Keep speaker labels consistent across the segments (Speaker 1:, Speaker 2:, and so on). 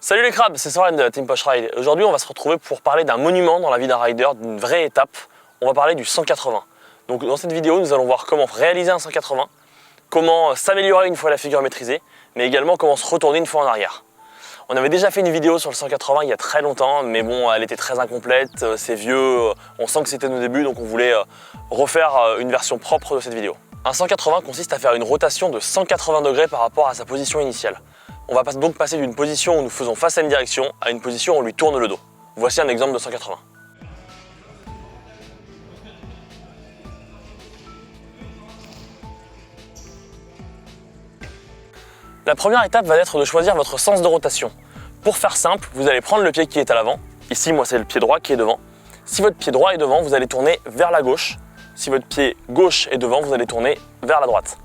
Speaker 1: Salut les crabes, c'est Soren de la Team Posh Ride. Aujourd'hui, on va se retrouver pour parler d'un monument dans la vie d'un rider, d'une vraie étape. On va parler du 180. Donc dans cette vidéo, nous allons voir comment réaliser un 180, comment s'améliorer une fois la figure maîtrisée, mais également comment se retourner une fois en arrière. On avait déjà fait une vidéo sur le 180 il y a très longtemps, mais bon, elle était très incomplète, c'est vieux, on sent que c'était nos débuts, donc on voulait refaire une version propre de cette vidéo. Un 180 consiste à faire une rotation de 180 degrés par rapport à sa position initiale. On va donc passer d'une position où nous faisons face à une direction à une position où on lui tourne le dos. Voici un exemple de 180. La première étape va être de choisir votre sens de rotation. Pour faire simple, vous allez prendre le pied qui est à l'avant. Ici, moi, c'est le pied droit qui est devant. Si votre pied droit est devant, vous allez tourner vers la gauche. Si votre pied gauche est devant, vous allez tourner vers la droite.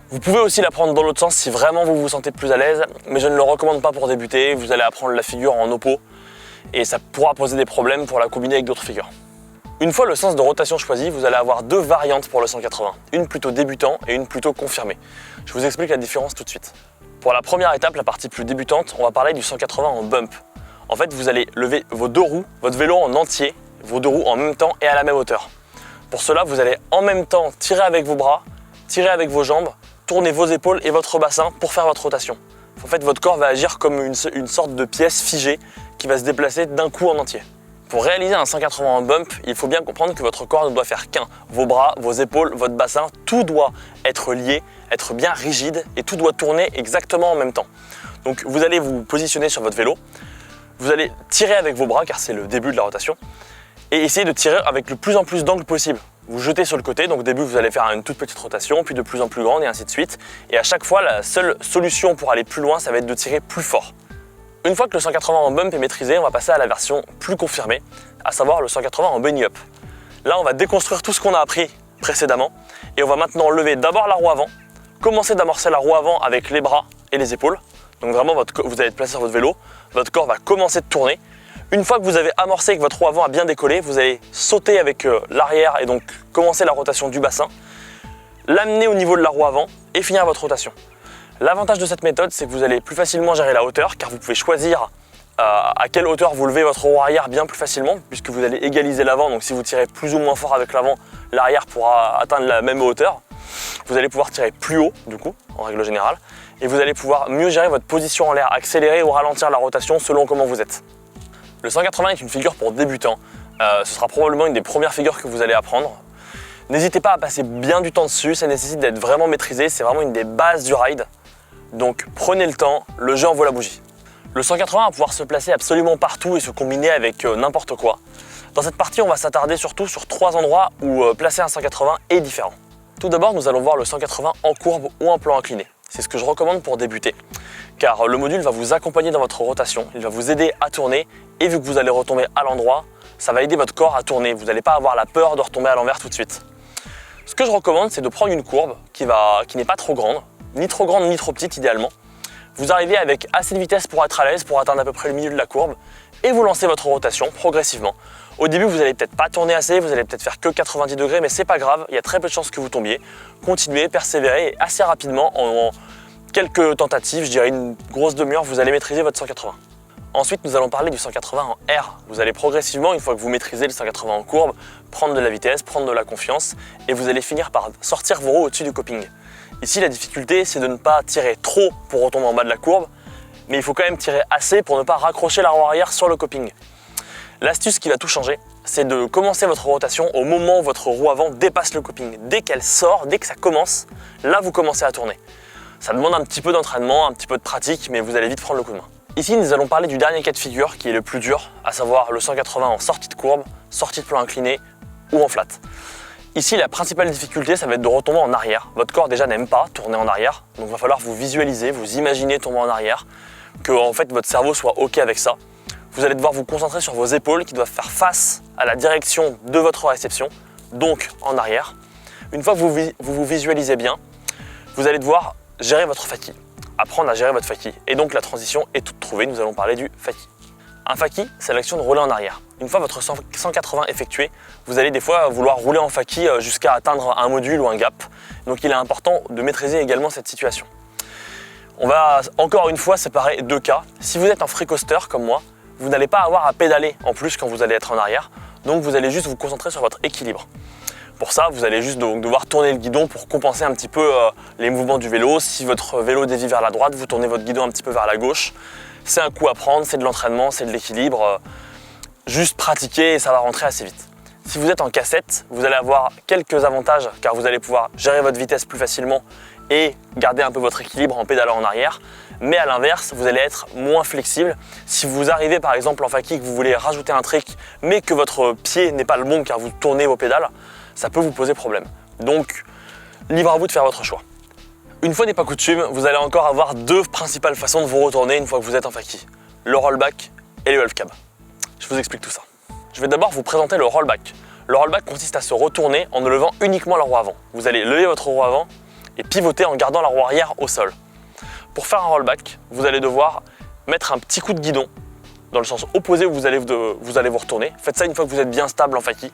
Speaker 1: Vous pouvez aussi la prendre dans l'autre sens si vraiment vous vous sentez plus à l'aise, mais je ne le recommande pas pour débuter. Vous allez apprendre la figure en oppo et ça pourra poser des problèmes pour la combiner avec d'autres figures. Une fois le sens de rotation choisi, vous allez avoir deux variantes pour le 180, une plutôt débutant et une plutôt confirmée. Je vous explique la différence tout de suite. Pour la première étape, la partie plus débutante, on va parler du 180 en bump. En fait, vous allez lever vos deux roues, votre vélo en entier, vos deux roues en même temps et à la même hauteur. Pour cela, vous allez en même temps tirer avec vos bras, tirer avec vos jambes, tournez vos épaules et votre bassin pour faire votre rotation. En fait, votre corps va agir comme une sorte de pièce figée qui va se déplacer d'un coup en entier. Pour réaliser un 180 en bump, il faut bien comprendre que votre corps ne doit faire qu'un. Vos bras, vos épaules, votre bassin, tout doit être lié, être bien rigide et tout doit tourner exactement en même temps. Donc vous allez vous positionner sur votre vélo, vous allez tirer avec vos bras car c'est le début de la rotation et essayer de tirer avec le plus en plus d'angles possible. Vous jetez sur le côté, donc au début vous allez faire une toute petite rotation, puis de plus en plus grande et ainsi de suite. Et à chaque fois, la seule solution pour aller plus loin, ça va être de tirer plus fort. Une fois que le 180 en bump est maîtrisé, on va passer à la version plus confirmée, à savoir le 180 en bunny up. Là, on va déconstruire tout ce qu'on a appris précédemment et on va maintenant lever d'abord la roue avant, commencer d'amorcer la roue avant avec les bras et les épaules. Donc vraiment, vous allez être placé sur votre vélo, votre corps va commencer de tourner. Une fois que vous avez amorcé et que votre roue avant a bien décollé, vous allez sauter avec l'arrière et donc commencer la rotation du bassin, l'amener au niveau de la roue avant et finir votre rotation. L'avantage de cette méthode, c'est que vous allez plus facilement gérer la hauteur car vous pouvez choisir à quelle hauteur vous levez votre roue arrière bien plus facilement puisque vous allez égaliser l'avant. Donc si vous tirez plus ou moins fort avec l'avant, l'arrière pourra atteindre la même hauteur. Vous allez pouvoir tirer plus haut du coup, en règle générale, et vous allez pouvoir mieux gérer votre position en l'air, accélérer ou ralentir la rotation selon comment vous êtes. Le 180 est une figure pour débutants. Ce sera probablement une des premières figures que vous allez apprendre. N'hésitez pas à passer bien du temps dessus, ça nécessite d'être vraiment maîtrisé, c'est vraiment une des bases du ride. Donc prenez le temps, le jeu en vaut la bougie. Le 180 va pouvoir se placer absolument partout et se combiner avec n'importe quoi. Dans cette partie, on va s'attarder surtout sur trois endroits où placer un 180 est différent. Tout d'abord, nous allons voir le 180 en courbe ou en plan incliné. C'est ce que je recommande pour débuter, car le module va vous accompagner dans votre rotation, il va vous aider à tourner, et vu que vous allez retomber à l'endroit, ça va aider votre corps à tourner, vous n'allez pas avoir la peur de retomber à l'envers tout de suite. Ce que je recommande, c'est de prendre une courbe qui n'est pas trop grande ni trop petite idéalement. Vous arrivez avec assez de vitesse pour être à l'aise, pour atteindre à peu près le milieu de la courbe, et vous lancez votre rotation progressivement. Au début, vous n'allez peut-être pas tourner assez, vous allez peut-être faire que 90 degrés, mais c'est pas grave, il y a très peu de chances que vous tombiez. Continuez, persévérez, et assez rapidement, en quelques tentatives, je dirais une grosse demi-heure, vous allez maîtriser votre 180. Ensuite, nous allons parler du 180 en R. Vous allez progressivement, une fois que vous maîtrisez le 180 en courbe, prendre de la vitesse, prendre de la confiance, et vous allez finir par sortir vos roues au-dessus du coping. Ici, la difficulté, c'est de ne pas tirer trop pour retomber en bas de la courbe, mais il faut quand même tirer assez pour ne pas raccrocher la roue arrière sur le coping. L'astuce qui va tout changer, c'est de commencer votre rotation au moment où votre roue avant dépasse le coping. Dès qu'elle sort, dès que ça commence, là vous commencez à tourner. Ça demande un petit peu d'entraînement, un petit peu de pratique, mais vous allez vite prendre le coup de main. Ici, nous allons parler du dernier cas de figure qui est le plus dur, à savoir le 180 en sortie de courbe, sortie de plan incliné ou en flat. Ici, la principale difficulté, ça va être de retomber en arrière. Votre corps déjà n'aime pas tourner en arrière, donc il va falloir vous visualiser, vous imaginer tomber en arrière, que en fait votre cerveau soit OK avec ça. Vous allez devoir vous concentrer sur vos épaules qui doivent faire face à la direction de votre réception, donc en arrière. Une fois que vous visualisez bien, vous allez devoir gérer votre fatigue, apprendre à gérer votre fatigue. Et donc la transition est toute trouvée, nous allons parler du fatigue. Un faki, c'est l'action de rouler en arrière. Une fois votre 180 effectué, vous allez des fois vouloir rouler en faki jusqu'à atteindre un module ou un gap. Donc il est important de maîtriser également cette situation. On va encore une fois séparer deux cas. Si vous êtes un free coaster comme moi, vous n'allez pas avoir à pédaler en plus quand vous allez être en arrière, donc vous allez juste vous concentrer sur votre équilibre. Pour ça, vous allez juste donc devoir tourner le guidon pour compenser un petit peu les mouvements du vélo. Si votre vélo dévie vers la droite, vous tournez votre guidon un petit peu vers la gauche. C'est un coup à prendre, c'est de l'entraînement, c'est de l'équilibre. Juste pratiquer et ça va rentrer assez vite. Si vous êtes en cassette, vous allez avoir quelques avantages car vous allez pouvoir gérer votre vitesse plus facilement et garder un peu votre équilibre en pédalant en arrière. Mais à l'inverse, vous allez être moins flexible. Si vous arrivez par exemple en faki que vous voulez rajouter un trick mais que votre pied n'est pas le bon car vous tournez vos pédales, ça peut vous poser problème. Donc, libre à vous de faire votre choix. Une fois n'est pas coutume, vous allez encore avoir deux principales façons de vous retourner une fois que vous êtes en faki. Le rollback et le half cab. Je vous explique tout ça. Je vais d'abord vous présenter le rollback. Le rollback consiste à se retourner en ne levant uniquement la roue avant. Vous allez lever votre roue avant et pivoter en gardant la roue arrière au sol. Pour faire un rollback, vous allez devoir mettre un petit coup de guidon dans le sens opposé où vous allez vous retourner. Faites ça une fois que vous êtes bien stable en faki.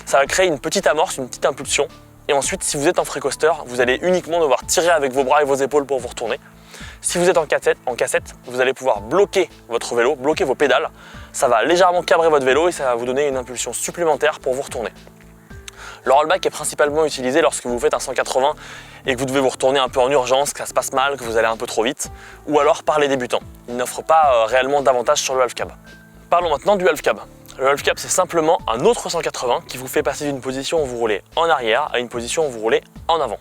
Speaker 1: Ça va créer une petite amorce, une petite impulsion. Et ensuite, si vous êtes en free coaster, vous allez uniquement devoir tirer avec vos bras et vos épaules pour vous retourner. Si vous êtes en cassette, vous allez pouvoir bloquer votre vélo, bloquer vos pédales. Ça va légèrement cabrer votre vélo et ça va vous donner une impulsion supplémentaire pour vous retourner. Le rollback est principalement utilisé lorsque vous faites un 180 et que vous devez vous retourner un peu en urgence, que ça se passe mal, que vous allez un peu trop vite, ou alors par les débutants. Il n'offre pas réellement d'avantage sur le half cab. Parlons maintenant du half cab. Le half cab, c'est simplement un autre 180 qui vous fait passer d'une position où vous roulez en arrière à une position où vous roulez en avant.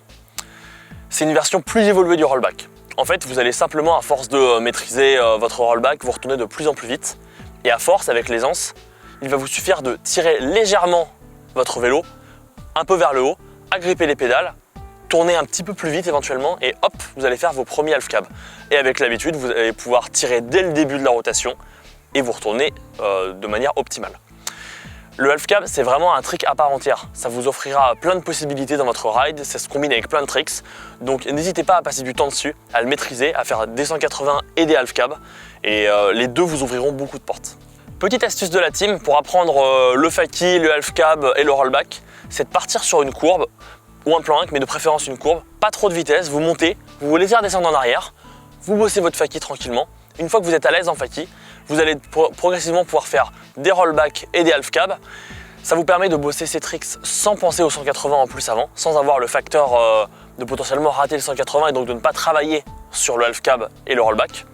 Speaker 1: C'est une version plus évoluée du rollback. En fait, vous allez simplement, à force de maîtriser votre rollback, vous retourner de plus en plus vite. Et à force, avec l'aisance, il va vous suffire de tirer légèrement votre vélo un peu vers le haut, agripper les pédales, tourner un petit peu plus vite éventuellement et hop, vous allez faire vos premiers half cab. Et avec l'habitude, vous allez pouvoir tirer dès le début de la rotation et vous retourner de manière optimale. Le half cab, c'est vraiment un trick à part entière. Ça vous offrira plein de possibilités dans votre ride, ça se combine avec plein de tricks. Donc n'hésitez pas à passer du temps dessus, à le maîtriser, à faire des 180 et des half cab. Et les deux vous ouvriront beaucoup de portes. Petite astuce de la team pour apprendre le faki, le half cab et le rollback, c'est de partir sur une courbe ou un plan 1, mais de préférence une courbe. Pas trop de vitesse, vous montez, vous vous laissez redescendre en arrière, vous bossez votre faki tranquillement. Une fois que vous êtes à l'aise en faki, vous allez progressivement pouvoir faire des rollbacks et des half cab. Ça vous permet de bosser ces tricks sans penser au 180 en plus avant, sans avoir le facteur de potentiellement rater le 180 et donc de ne pas travailler sur le half cab et le rollback.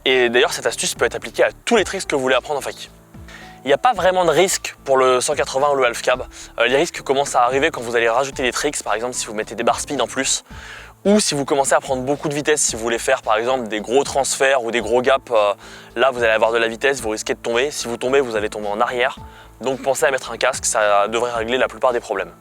Speaker 1: Et d'ailleurs, cette astuce peut être appliquée à tous les tricks que vous voulez apprendre en faki. Il n'y a pas vraiment de risque pour le 180 ou le half cab. Les risques commencent à arriver quand vous allez rajouter des tricks, par exemple si vous mettez des bar speed en plus, ou si vous commencez à prendre beaucoup de vitesse, si vous voulez faire par exemple des gros transferts ou des gros gaps, là vous allez avoir de la vitesse, vous risquez de tomber. Si vous tombez, vous allez tomber en arrière. Donc pensez à mettre un casque, ça devrait régler la plupart des problèmes.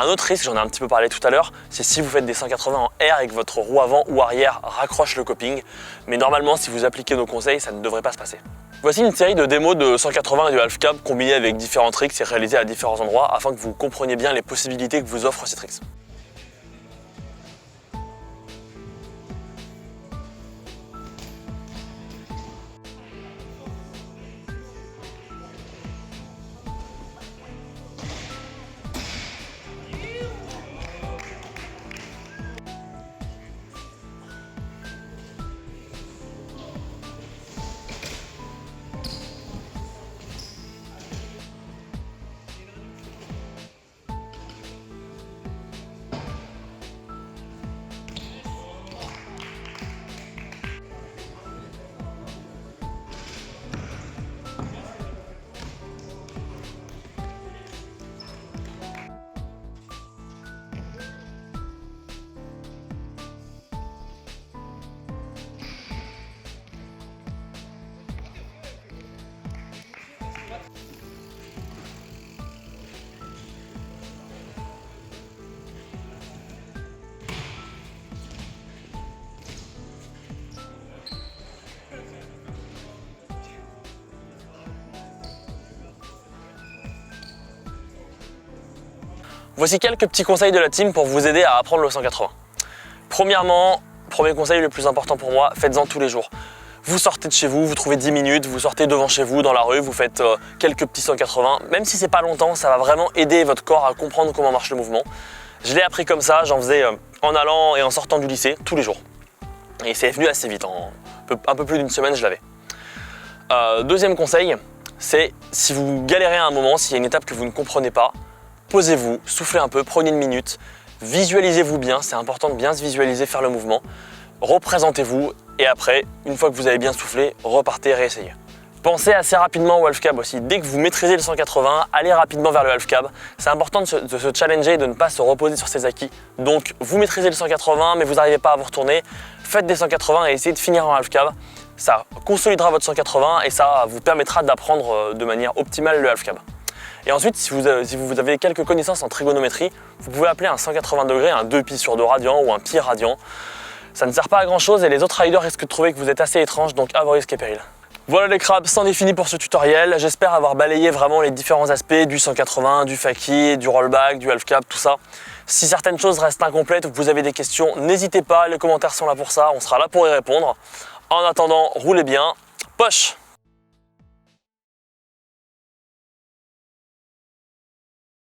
Speaker 1: Un autre risque, j'en ai un petit peu parlé tout à l'heure, c'est si vous faites des 180 en air et que votre roue avant ou arrière raccroche le coping. Mais normalement, si vous appliquez nos conseils, ça ne devrait pas se passer. Voici une série de démos de 180 et de half cab combinés avec différents tricks et réalisés à différents endroits afin que vous compreniez bien les possibilités que vous offrent ces tricks. Voici quelques petits conseils de la team pour vous aider à apprendre le 180. Premièrement, premier conseil le plus important pour moi, faites-en tous les jours. Vous sortez de chez vous, vous trouvez 10 minutes, vous sortez devant chez vous, dans la rue, vous faites quelques petits 180. Même si c'est pas longtemps, ça va vraiment aider votre corps à comprendre comment marche le mouvement. Je l'ai appris comme ça, j'en faisais en allant et en sortant du lycée tous les jours. Et c'est venu assez vite, en un peu plus d'une semaine je l'avais. Deuxième conseil, c'est si vous galérez à un moment, s'il y a une étape que vous ne comprenez pas, posez-vous, soufflez un peu, prenez une minute, visualisez-vous bien, c'est important de bien se visualiser, faire le mouvement, représentez-vous et après, une fois que vous avez bien soufflé, repartez, réessayez. Pensez assez rapidement au half cab aussi. Dès que vous maîtrisez le 180, allez rapidement vers le half cab. C'est important de se challenger et de ne pas se reposer sur ses acquis. Donc vous maîtrisez le 180 mais vous n'arrivez pas à vous retourner, faites des 180 et essayez de finir en half cab. Ça consolidera votre 180 et ça vous permettra d'apprendre de manière optimale le half cab. Et ensuite, si vous avez quelques connaissances en trigonométrie, vous pouvez appeler un 180 degrés un 2 pi sur 2 radians ou un pi radian. Ça ne sert pas à grand chose et les autres riders risquent de trouver que vous êtes assez étrange, donc à vos risques et périls. Voilà les crabes, c'en est fini pour ce tutoriel. J'espère avoir balayé vraiment les différents aspects du 180, du fakie, du rollback, du half cab, tout ça. Si certaines choses restent incomplètes ou que vous avez des questions, n'hésitez pas, les commentaires sont là pour ça, on sera là pour y répondre. En attendant, roulez bien, poche!